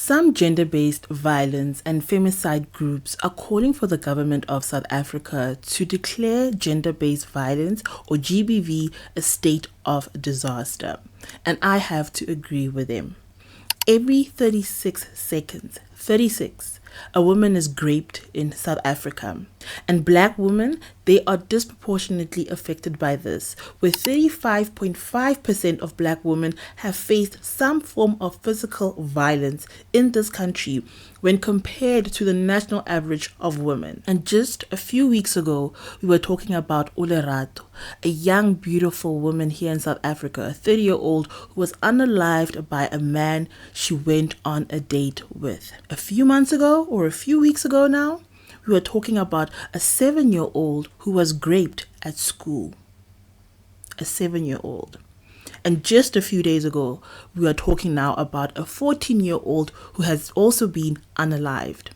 Some gender-based violence and femicide groups are calling for the government of South Africa to declare gender-based violence, or GBV, a state of disaster. And I have to agree with them. Every 36 seconds, 36, a woman is raped in South Africa. And black women, they are disproportionately affected by this, with 35.5% of black women have faced some form of physical violence in this country when compared to the national average of women. And just a few weeks ago, we were talking about Olerato, a young, beautiful woman here in South Africa, a 30-year-old who was unalived by a man she went on a date with. A few months ago, or a few weeks ago now, we were talking about a 7-year-old who was raped at school. A 7-year-old. And just a few days ago, we are talking now about a 14-year-old who has also been unalived.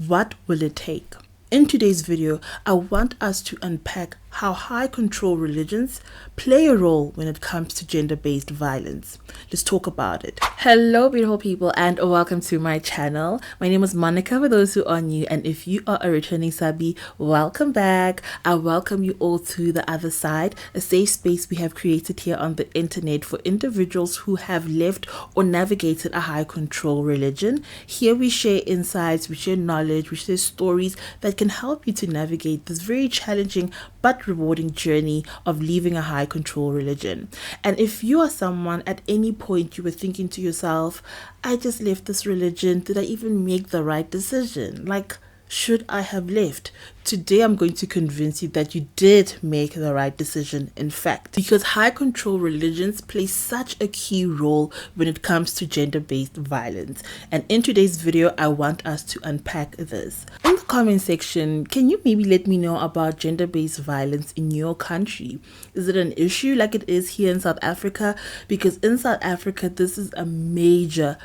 What will it take? In today's video, I want us to unpack how high control religions play a role when it comes to gender-based violence. Let's talk about it. Hello beautiful people, and welcome to my channel. My name is Monica for those who are new, and if you are a returning subby, welcome back. I welcome you all to the other side, a safe space we have created here on the internet for individuals who have left or navigated a high control religion. Here we share insights, we share knowledge, we share stories that can help you to navigate this very challenging but rewarding journey of leaving a high control religion. And if you are someone at any point you were thinking to yourself, I just left this religion, did I even make the right decision? Like, should I have left? Today I'm going to convince you that you did make the right decision, in fact, because high control religions play such a key role when it comes to gender-based violence. And in today's video, I want us to unpack this. In the comment section, can you maybe let me know about gender-based violence in your country? Is it an issue like it is here in South Africa? Because in South Africa, this is a major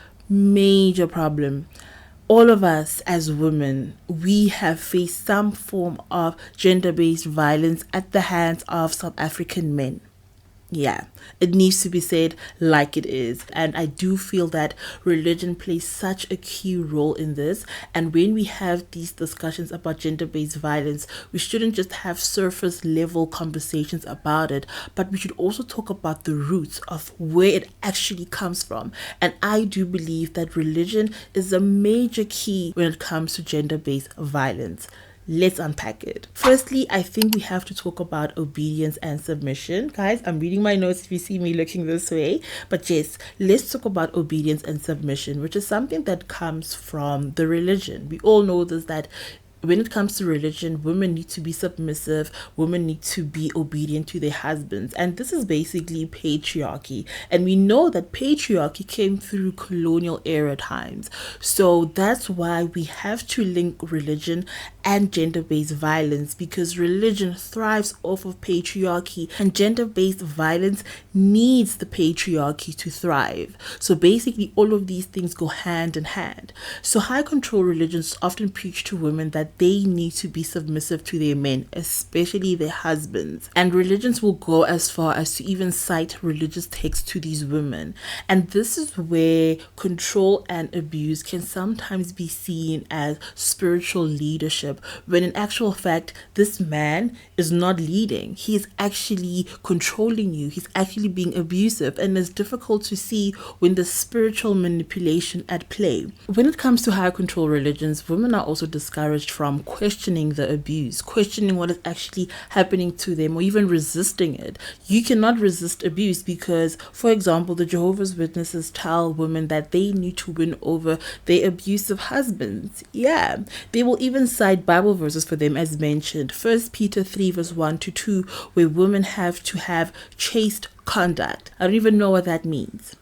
problem. All of us as women, we have faced some form of gender-based violence at the hands of South African men. Yeah, it needs to be said like it is. And I do feel that religion plays such a key role in this. And when we have these discussions about gender-based violence, we shouldn't just have surface level conversations about it, but we should also talk about the roots of where it actually comes from. And I do believe that religion is a major key when it comes to gender-based violence. Let's unpack it. Firstly, I think we have to talk about obedience and submission. Guys, I'm reading my notes if you see me looking this way. But yes, let's talk about obedience and submission, which is something that comes from the religion. We all know this, that when it comes to religion, women need to be submissive, women need to be obedient to their husbands. And this is basically patriarchy. And we know that patriarchy came through colonial era times. So that's why we have to link religion and gender-based violence, because religion thrives off of patriarchy and gender-based violence needs the patriarchy to thrive. So basically all of these things go hand in hand. So high control religions often preach to women that they need to be submissive to their men, especially their husbands. And religions will go as far as to even cite religious texts to these women. And this is where control and abuse can sometimes be seen as spiritual leadership, when in actual fact, this man is not leading. He is actually controlling you. He's actually being abusive. And it's difficult to see when the spiritual manipulation at play. When it comes to high control religions, women are also discouraged from questioning the abuse, questioning what is actually happening to them, or even resisting it. You cannot resist abuse because, for example, the Jehovah's Witnesses tell women that they need to win over their abusive husbands. Yeah, they will even cite Bible verses for them, as mentioned, 1 Peter 3 verse 1-2, where women have to have chaste conduct. I don't even know what that means.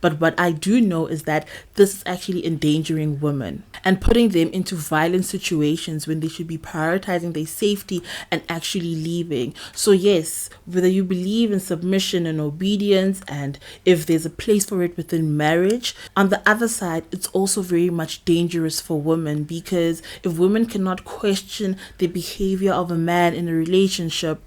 But what I do know is that this is actually endangering women and putting them into violent situations when they should be prioritizing their safety and actually leaving. So yes, whether you believe in submission and obedience, and if there's a place for it within marriage, on the other side, it's also very much dangerous for women, because if women cannot question the behavior of a man in a relationship,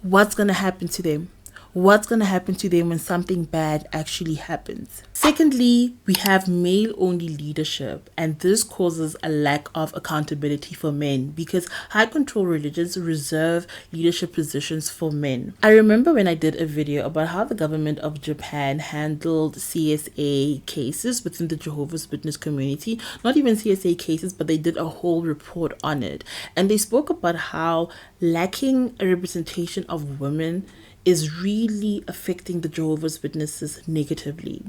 what's going to happen to them? What's going to happen to them when something bad actually happens? Secondly, we have male-only leadership, and this causes a lack of accountability for men because high control religions reserve leadership positions for men. I remember when I did a video about how the government of Japan handled CSA cases within the Jehovah's Witness community. Not even CSA cases, but they did a whole report on it. And they spoke about how lacking a representation of women is really affecting the Jehovah's Witnesses negatively.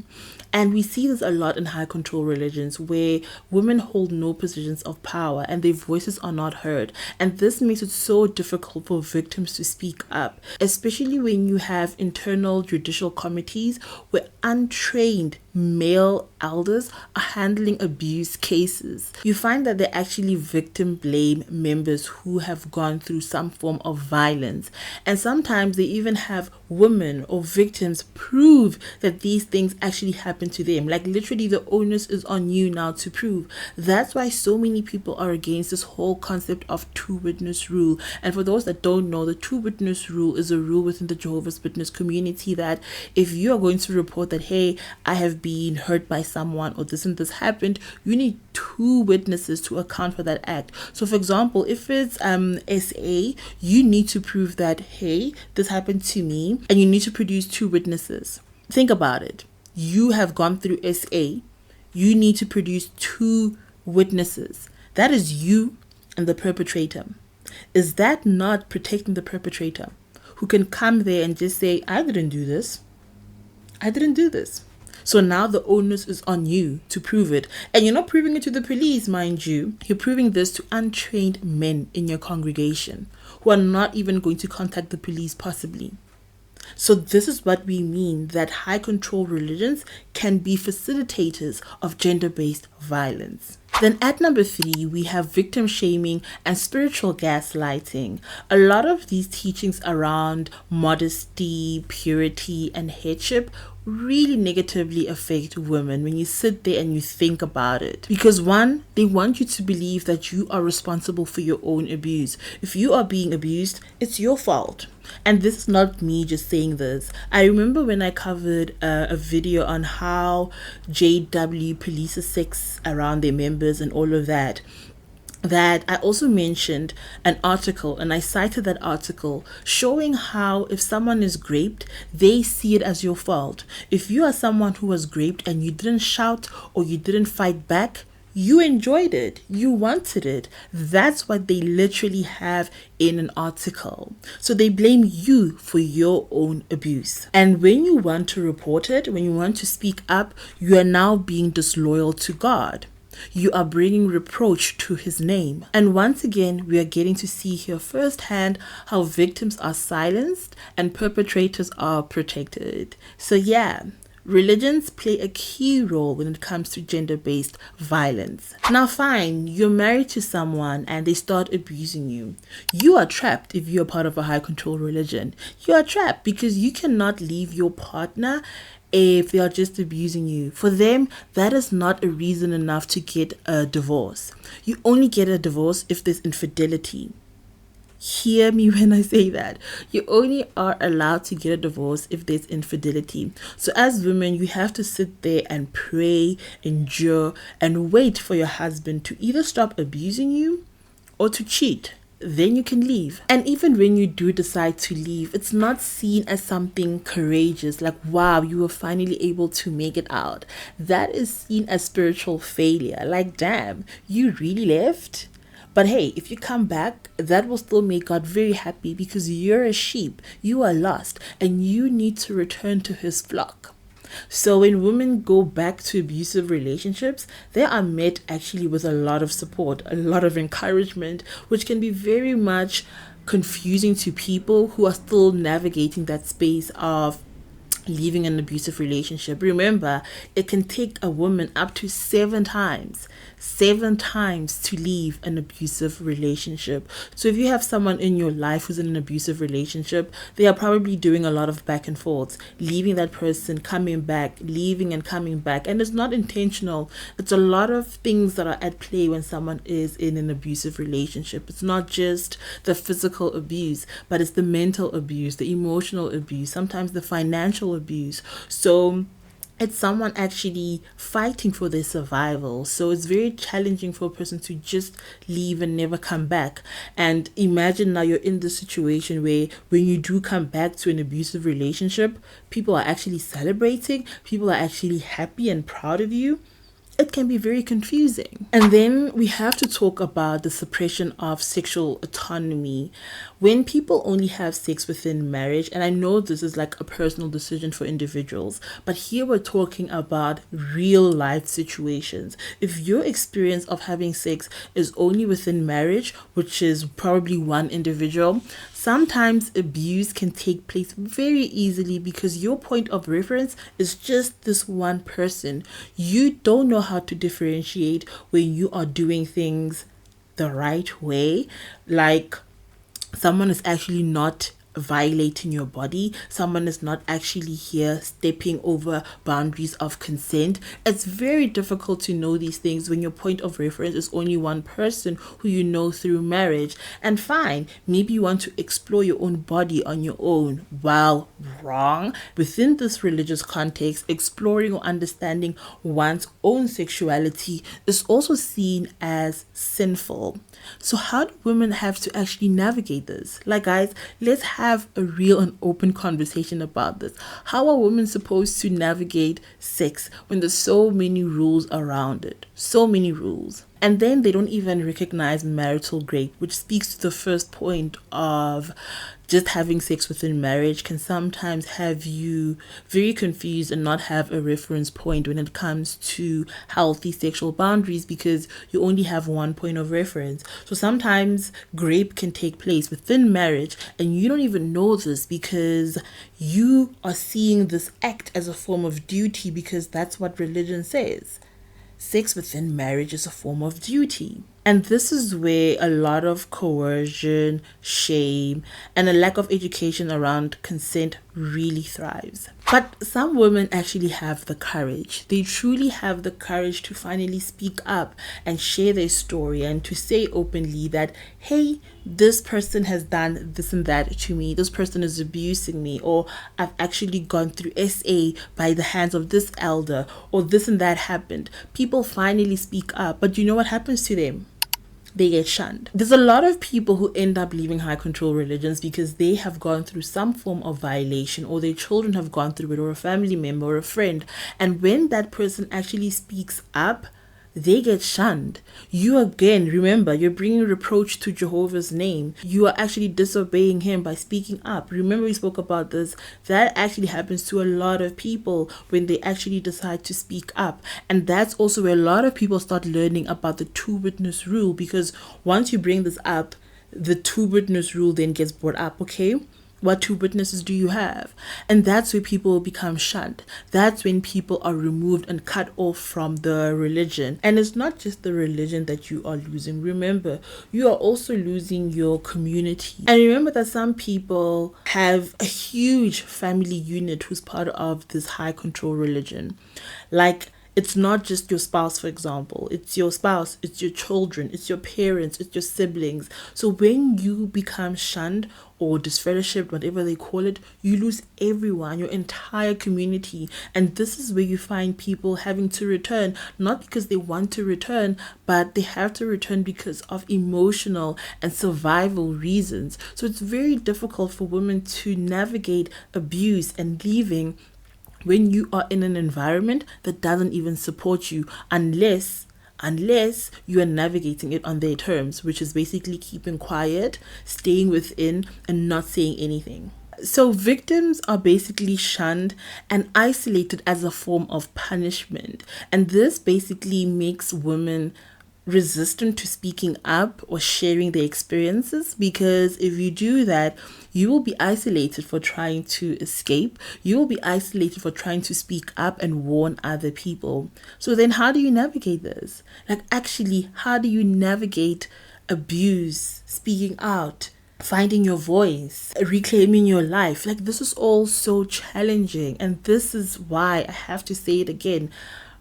And we see this a lot in high control religions where women hold no positions of power and their voices are not heard. And this makes it so difficult for victims to speak up, especially when you have internal judicial committees where untrained male elders are handling abuse cases. You find that they're actually victim blame members who have gone through some form of violence. And sometimes they even have women or victims prove that these things actually happened to them. Like literally the onus is on you now to prove. That's why so many people are against this whole concept of two witness rule. And for those that don't know, the two witness rule is a rule within the Jehovah's Witness community that if you are going to report that, hey, I have been hurt by someone or this and this happened, you need two witnesses to account for that act. So for example, if it's SA, you need to prove that, hey, this happened to me, and you need to produce two witnesses. Think about it. You have gone through SA. You need to produce two witnesses. That is you and the perpetrator. Is that not protecting the perpetrator who can come there and just say, I didn't do this. I didn't do this. So now the onus is on you to prove it. And you're not proving it to the police, mind you. You're proving this to untrained men in your congregation who are not even going to contact the police possibly. So this is what we mean that high control religions can be facilitators of gender-based violence. Then at number 3, we have victim shaming and spiritual gaslighting. A lot of these teachings around modesty, purity, and headship really negatively affect women when you sit there and you think about it. Because one, they want you to believe that you are responsible for your own abuse. If you are being abused, it's your fault. And this is not me just saying this. I remember when I covered a video on how ExJW polices sex around their members and all of that I also mentioned an article, and I cited that article showing how if someone is raped, they see it as your fault. If you are someone who was raped and you didn't shout or you didn't fight back, you enjoyed it. You wanted it. That's what they literally have in an article. So they blame you for your own abuse. And when you want to report it, when you want to speak up, you are now being disloyal to God. You are bringing reproach to his name. And once again, we are getting to see here firsthand how victims are silenced and perpetrators are protected. So yeah, religions play a key role when it comes to gender-based violence. Now fine, you're married to someone and they start abusing you. You are trapped if you're part of a high control religion. You are trapped because you cannot leave your partner if they are just abusing you. For them, that is not a reason enough to get a divorce. You only get a divorce if there's infidelity. Hear me when I say that. You only are allowed to get a divorce if there's infidelity. So as women, you have to sit there and pray, endure, and wait for your husband to either stop abusing you or to cheat. Then you can leave. And even when you do decide to leave, it's not seen as something courageous, like wow, you were finally able to make it out. That is seen as spiritual failure, like damn, you really left? But hey, if you come back, that will still make God very happy because you're a sheep, you are lost, and you need to return to his flock. So when women go back to abusive relationships, they are met actually with a lot of support, a lot of encouragement, which can be very much confusing to people who are still navigating that space of leaving an abusive relationship. Remember, it can take a woman up to 7 times to leave an abusive relationship. So if you have someone in your life who's in an abusive relationship, they are probably doing a lot of back and forths, leaving that person, coming back, leaving and coming back. And it's not intentional. It's a lot of things that are at play when someone is in an abusive relationship. It's not just the physical abuse, but it's the mental abuse, the emotional abuse, sometimes the financial abuse. So it's someone actually fighting for their survival. So it's very challenging for a person to just leave and never come back. And imagine now you're in this situation where when you do come back to an abusive relationship, people are actually celebrating, people are actually happy and proud of you. It can be very confusing. And then we have to talk about the suppression of sexual autonomy. When people only have sex within marriage, and I know this is like a personal decision for individuals, but here we're talking about real life situations. If your experience of having sex is only within marriage, which is probably one individual, sometimes abuse can take place very easily because your point of reference is just this one person. You don't know how to differentiate when you are doing things the right way, like someone is actually not violating your body, someone is not actually here stepping over boundaries of consent. It's very difficult to know these things when your point of reference is only one person who you know through marriage. And fine, maybe you want to explore your own body on your own. While wrong, within this religious context, exploring or understanding one's own sexuality is also seen as sinful. So how do women have to actually navigate this? Like, guys, let's have a real and open conversation about this. How are women supposed to navigate sex when there's so many rules around it? So many rules. And then they don't even recognize marital rape, which speaks to the first point of just having sex within marriage can sometimes have you very confused and not have a reference point when it comes to healthy sexual boundaries because you only have one point of reference. So sometimes rape can take place within marriage and you don't even know this because you are seeing this act as a form of duty because that's what religion says. Sex within marriage is a form of duty. And this is where a lot of coercion, shame, and a lack of education around consent really thrives. But some women actually have the courage. They truly have the courage to finally speak up and share their story and to say openly that, hey, this person has done this and that to me. This person is abusing me, or I've actually gone through SA by the hands of this elder, or this and that happened. People finally speak up, but you know what happens to them? They get shunned. There's a lot of people who end up leaving high control religions because they have gone through some form of violation, or their children have gone through it, or a family member or a friend. And when that person actually speaks up, they get shunned. You again, remember, you're bringing reproach to Jehovah's name. You are actually disobeying him by speaking up. Remember, we spoke about this. That actually happens to a lot of people when they actually decide to speak up. And that's also where a lot of people start learning about the 2-witness rule, because once you bring this up, the 2-witness rule then gets brought up, okay? What 2 witnesses do you have? And that's where people become shunned. That's when people are removed and cut off from the religion. And it's not just the religion that you are losing. Remember, you are also losing your community. And remember that some people have a huge family unit who's part of this high control religion. Like, it's not just your spouse, for example. It's your spouse, it's your children, it's your parents, it's your siblings. So when you become shunned or disfellowshipped, whatever they call it, you lose everyone, your entire community. And this is where you find people having to return, not because they want to return, but they have to return because of emotional and survival reasons. So it's very difficult for women to navigate abuse and leaving when you are in an environment that doesn't even support you, unless you are navigating it on their terms, which is basically keeping quiet, staying within, and not saying anything. So victims are basically shunned and isolated as a form of punishment. And this basically makes women resistant to speaking up or sharing their experiences, because if you do that, you will be isolated for trying to escape. You will be isolated for trying to speak up and warn other people. So then how do you navigate this? Like, actually, how do you navigate abuse, speaking out, finding your voice, reclaiming your life? Like, this is all so challenging. And this is why I have to say it again.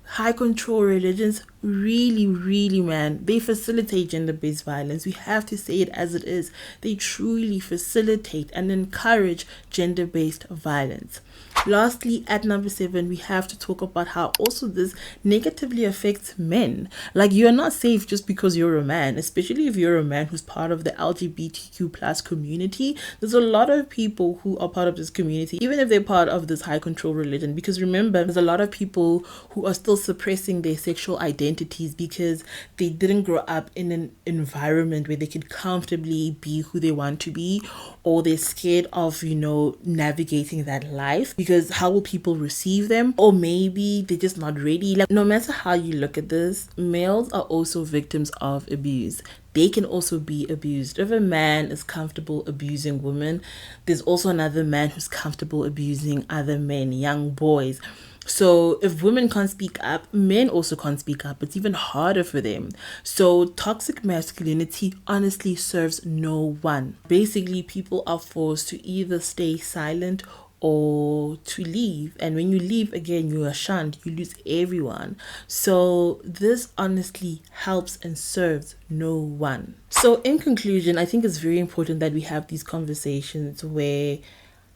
High control religions really, man, they facilitate gender-based violence. We have to say it as it is. They truly facilitate and encourage gender-based violence. Lastly, at number 7, we have to talk about how also this negatively affects men. Like, you are not safe just because you're a man, especially if you're a man who's part of the LGBTQ plus community. There's a lot of people who are part of this community, even if they're part of this high control religion, because remember, there's a lot of people who are still suppressing their sexual identities because they didn't grow up in an environment where they could comfortably be who they want to be, or they're scared of, navigating that life because how will people receive them? Or maybe they're just not ready. Like, no matter how you look at this, males are also victims of abuse. They can also be abused. If a man is comfortable abusing women, there's also another man who's comfortable abusing other men, young boys. So if women can't speak up, men also can't speak up. It's even harder for them. So toxic masculinity honestly serves no one. Basically, people are forced to either stay silent or to leave. And when you leave, again, you are shunned. You lose everyone. So this honestly helps and serves no one. So in conclusion, I think it's very important that we have these conversations where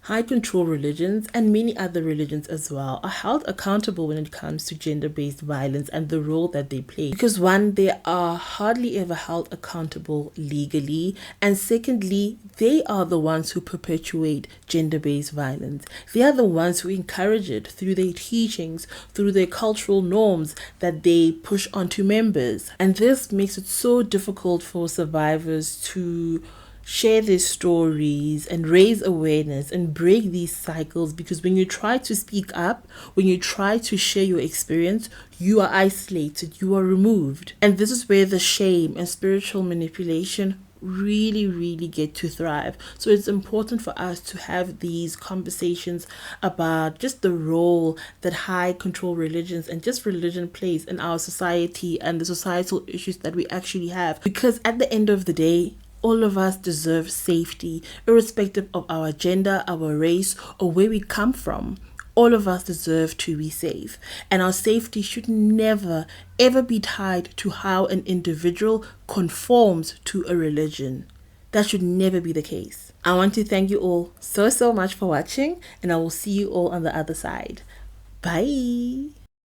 high control religions and many other religions as well are held accountable when it comes to gender-based violence and the role that they play. Because one, they are hardly ever held accountable legally, and secondly, they are the ones who perpetuate gender-based violence. They are the ones who encourage it through their teachings, through their cultural norms that they push onto members. And this makes it so difficult for survivors to share their stories and raise awareness and break these cycles, because when you try to speak up, when you try to share your experience, you are isolated, you are removed. And this is where the shame and spiritual manipulation really get to thrive. So it's important for us to have these conversations about just the role that high control religions and just religion plays in our society and the societal issues that we actually have, because at the end of the day, all of us deserve safety, irrespective of our gender, our race, or where we come from. All of us deserve to be safe. And our safety should never, ever be tied to how an individual conforms to a religion. That should never be the case. I want to thank you all so much for watching, and I will see you all on the other side. Bye.